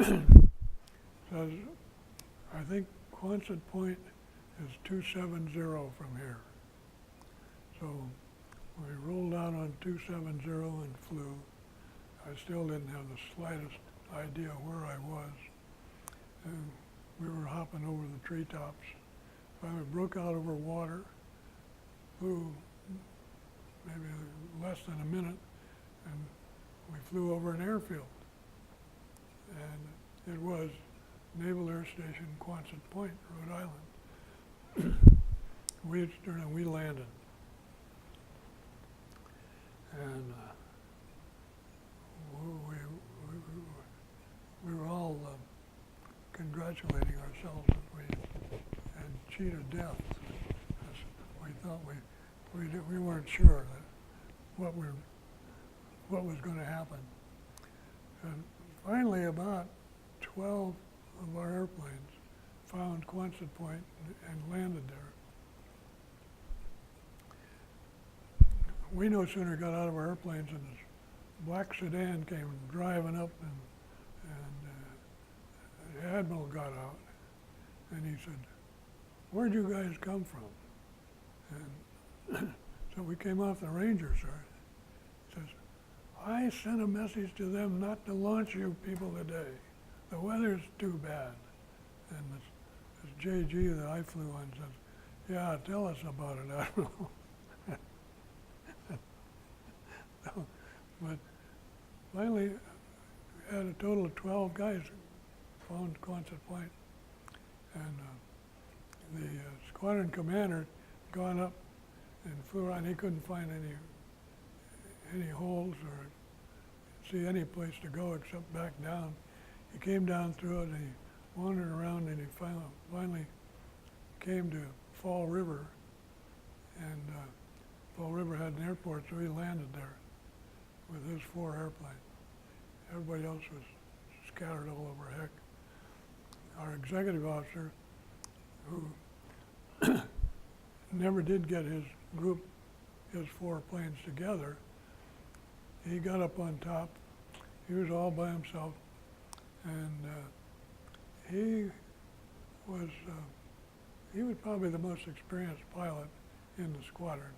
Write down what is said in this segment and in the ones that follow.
says, I think Quonset Point is 270 from here. So we rolled out on 270 and flew. I still didn't have the slightest idea where I was. And we were hopping over the treetops. Finally broke out over water, flew maybe less than a minute, and we flew over an airfield. And it was Naval Air Station, Quonset Point, Rhode Island. We landed. And we were all congratulating ourselves that we had cheated death. We thought we weren't sure that what was going to happen. And finally, about 12 of our airplanes found Quonset Point and landed there. We no sooner got out of our airplanes than this black sedan came driving up, and the admiral got out, and he said, "Where'd you guys come from?" And so we came off the Ranger, sir. He says, "I sent a message to them not to launch you people today. The weather's too bad." And this JG that I flew on says, "Yeah, tell us about it, Admiral." But finally, we had a total of 12 guys who found Quonset Point. And the squadron commander gone up and flew around. He couldn't find any holes or see any place to go except back down. He came down through it and he wandered around, and he finally came to Fall River. And Fall River had an airport, so he landed there with his 4 airplanes. Everybody else was scattered all over heck. Our executive officer, who never did get his 4 planes together, he got up on top. He was all by himself, and he was probably the most experienced pilot in the squadron.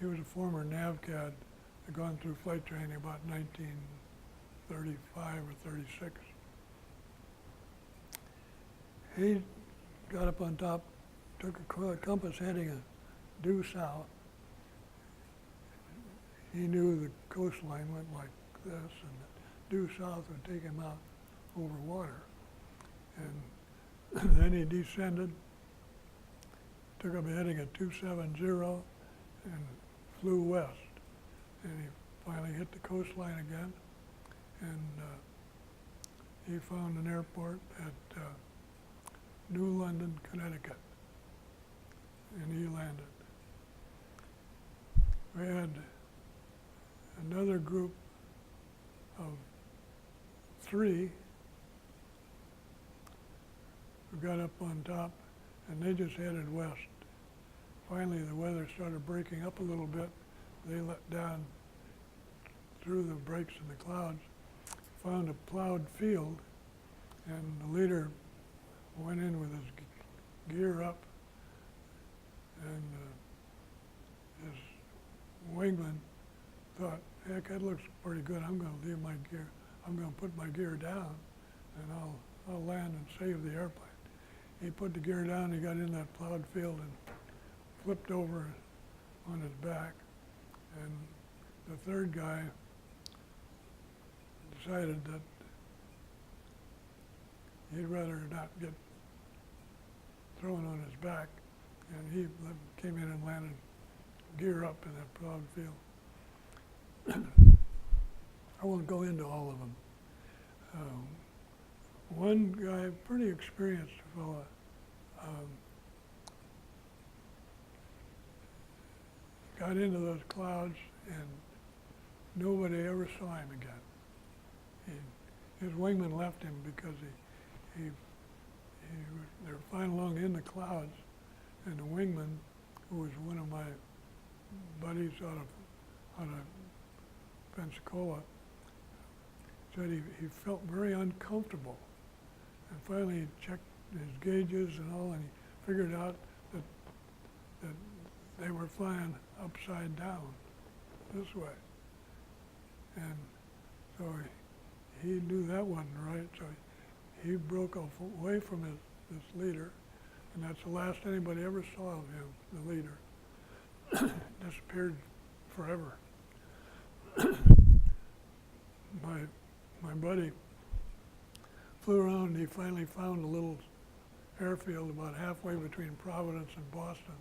He was a former NAVCAD, had gone through flight training about 1935 or 36. He got up on top, took a compass heading due south. He knew the coastline went like this, and due south would take him out over water. And then he descended, took up a heading at 270, and flew west. And he finally hit the coastline again, and he found an airport at New London, Connecticut, and he landed. We had another group of 3 who got up on top, and they just headed west. Finally, the weather started breaking up a little bit. They let down through the breaks in the clouds, found a plowed field, and the leader went in with his gear up, and his wingman thought, heck, that looks pretty good. I'm going to leave my gear. I'm going to put my gear down, and I'll land and save the airplane. He put the gear down. He got in that plowed field and flipped over on his back. And the third guy decided that he'd rather not get thrown on his back, and he came in and landed gear up in that plowed field. I won't go into all of them. One guy, pretty experienced fella, got into those clouds, and nobody ever saw him again. His wingman left him because they were flying along in the clouds, and the wingman, who was one of my buddies out of Pensacola, said he felt very uncomfortable. And finally he checked his gauges and all, and he figured out that they were flying upside down this way. And so he knew that wasn't right, so he broke away from this leader, and that's the last anybody ever saw of him, the leader. Disappeared forever. My buddy flew around and he finally found a little airfield about halfway between Providence and Boston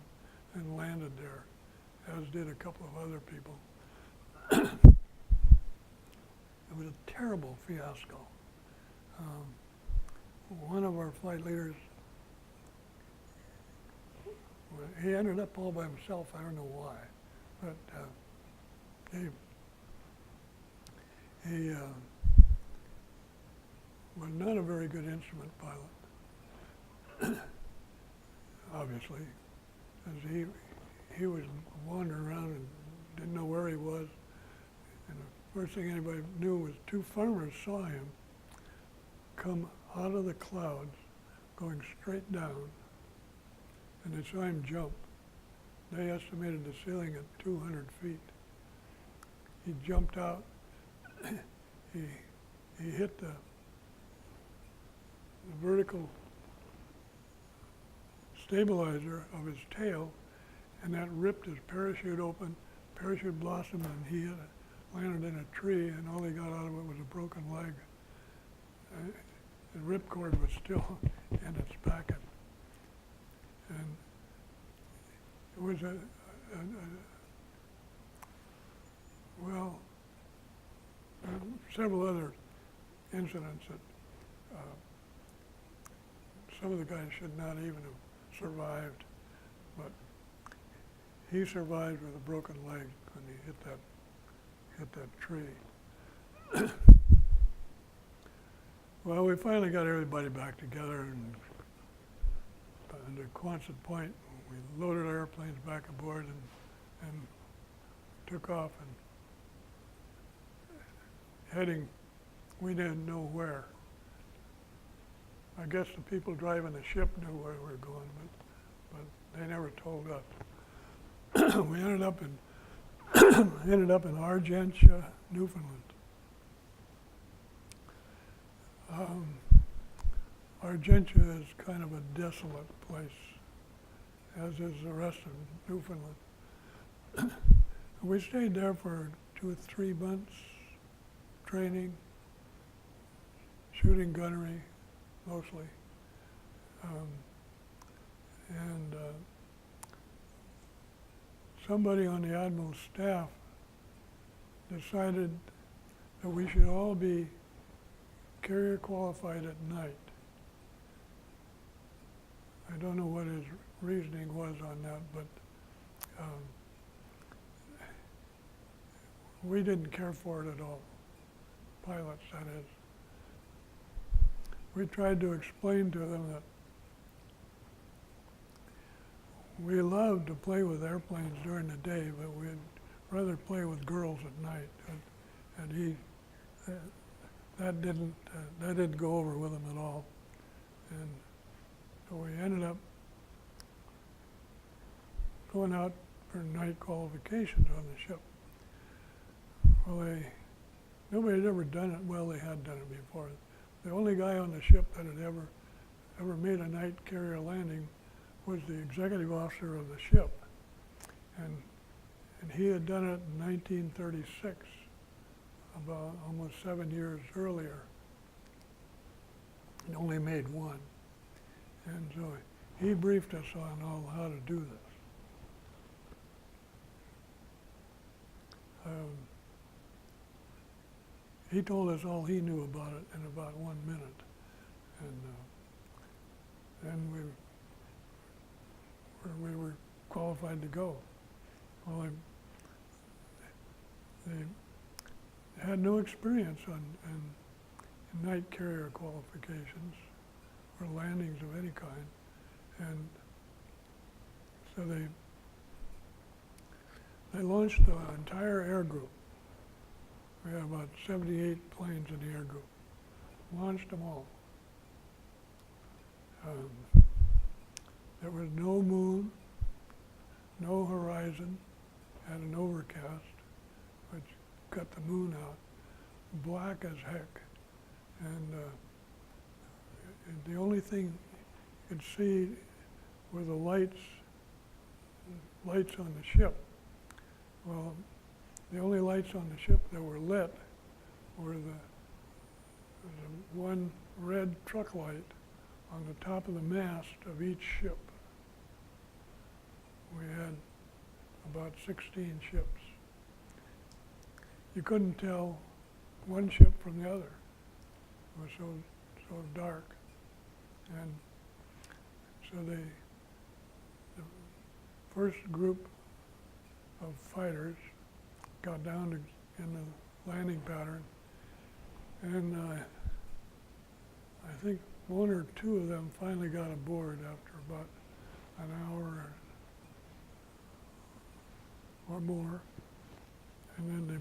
and landed there, as did a couple of other people. It was a terrible fiasco. One of our flight leaders, he ended up all by himself, I don't know why, but he was not a very good instrument pilot, obviously, as he was wandering around and didn't know where he was. And the first thing anybody knew was two farmers saw him come out of the clouds, going straight down, and they saw him jump. They estimated the ceiling at 200 feet. He jumped out. He hit the vertical stabilizer of his tail, and that ripped his parachute open. Parachute blossomed, and he landed in a tree, and all he got out of it was a broken leg. The ripcord was still in its packet. And it was several other incidents that some of the guys should not even have survived, but he survived with a broken leg when he hit that tree. Well, we finally got everybody back together, and at Quonset Point, we loaded our airplanes back aboard and took off and heading, we didn't know where. I guess the people driving the ship knew where we were going, but they never told us. We ended up in Argentia, Newfoundland. Argentia is kind of a desolate place, as is the rest of Newfoundland. We stayed there for 2 or 3 months, training, shooting gunnery, mostly. Somebody on the Admiral's staff decided that we should all be carrier qualified at night. I don't know what his reasoning was on that, but we didn't care for it at all. Pilots, that is. We tried to explain to them that we loved to play with airplanes during the day, but we'd rather play with girls at night. And that didn't go over with him at all. And so we ended up going out for night qualifications on the ship. Well, nobody had ever done it. Well, they had done it before. The only guy on the ship that had ever made a night carrier landing was the executive officer of the ship. And he had done it in 1936, about almost 7 years earlier. And only made one. And so he briefed us on how to do this. He told us all he knew about it in about 1 minute. And then we were qualified to go. Well, they had no experience in night carrier qualifications or landings of any kind. And so they launched the entire air group We had about 78 planes in the air group. Launched them all. There was no moon, no horizon, had an overcast, which cut the moon out, black as heck. And the only thing you could see were the lights on the ship. Well, the only lights on the ship that were lit were the one red truck light on the top of the mast of each ship. We had about 16 ships. You couldn't tell one ship from the other. It was so dark. And so the first group of fighters got down in the landing pattern, and I think one or two of them finally got aboard after about an hour or more, and then they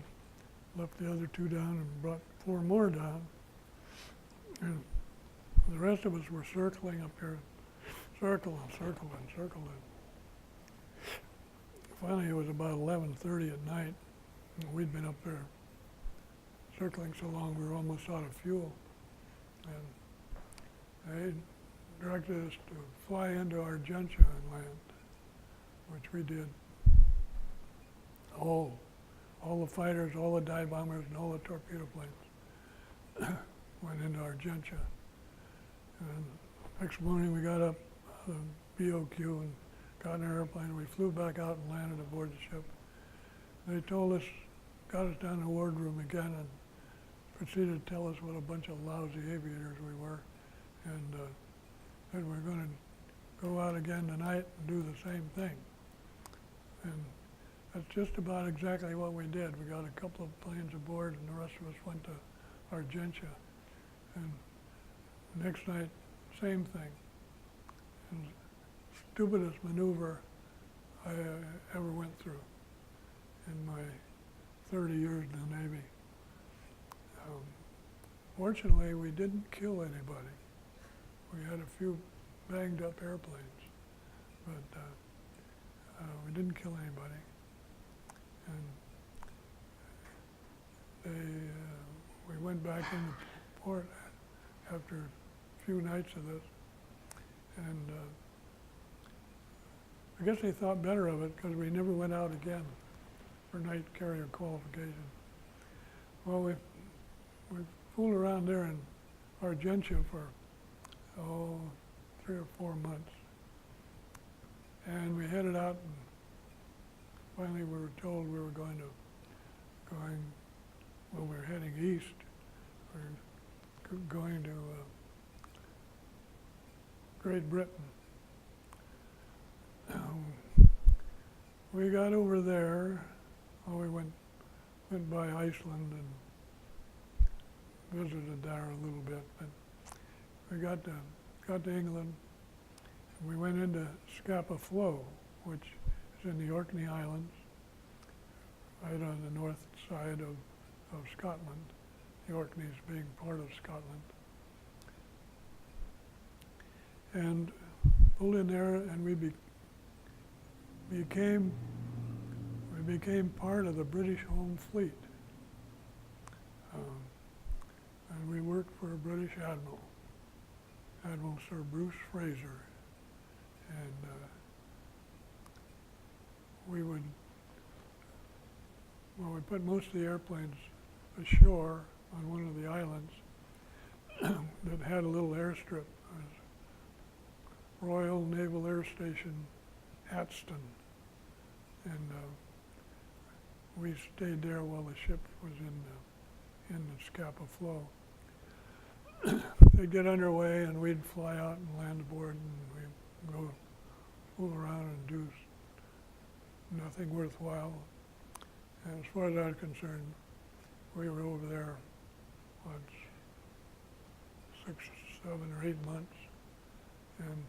left the other two down and brought 4 more down. And the rest of us were circling up here, circling. Finally, it was about 11:30 at night, and we'd been up there circling so long we were almost out of fuel. And they directed us to fly into Argentia and land, which we did. All the fighters, all the dive bombers, and all the torpedo planes went into Argentia. And next morning we got up out of BOQ and got in an airplane. We flew back out and landed aboard the ship. They told us, got us down in the wardroom again, and proceeded to tell us what a bunch of lousy aviators we were, and that we're going to go out again tonight and do the same thing. And that's just about exactly what we did. We got a couple of planes aboard, and the rest of us went to Argentia. And the next night, same thing. And stupidest maneuver I ever went through in my 30 years in the Navy. Fortunately, we didn't kill anybody. We had a few banged up airplanes, but we didn't kill anybody. And we went back into port after a few nights of this, and I guess they thought better of it because we never went out again for night carrier qualification. Well, we fooled around there in Argentia for 3 or 4 months, and we headed out, and finally we were told we were we were heading east. We were going to Great Britain. We got over there. We went by Iceland and visited there a little bit, but we got to England, and we went into Scapa Flow, which is in the Orkney Islands, right on the north side of Scotland, the Orkneys being part of Scotland. And pulled in there, and we became part of the British Home Fleet. And we worked for a British Admiral, Admiral Sir Bruce Fraser. And we put most of the airplanes ashore on one of the islands that had a little airstrip. Royal Naval Air Station, Hatston. And we stayed there while the ship was in the Scapa Flow. They'd get underway, and we'd fly out and land aboard, and we'd go fool around and do nothing worthwhile. And as far as I was concerned, we were over there, 6, 7, or 8 months, and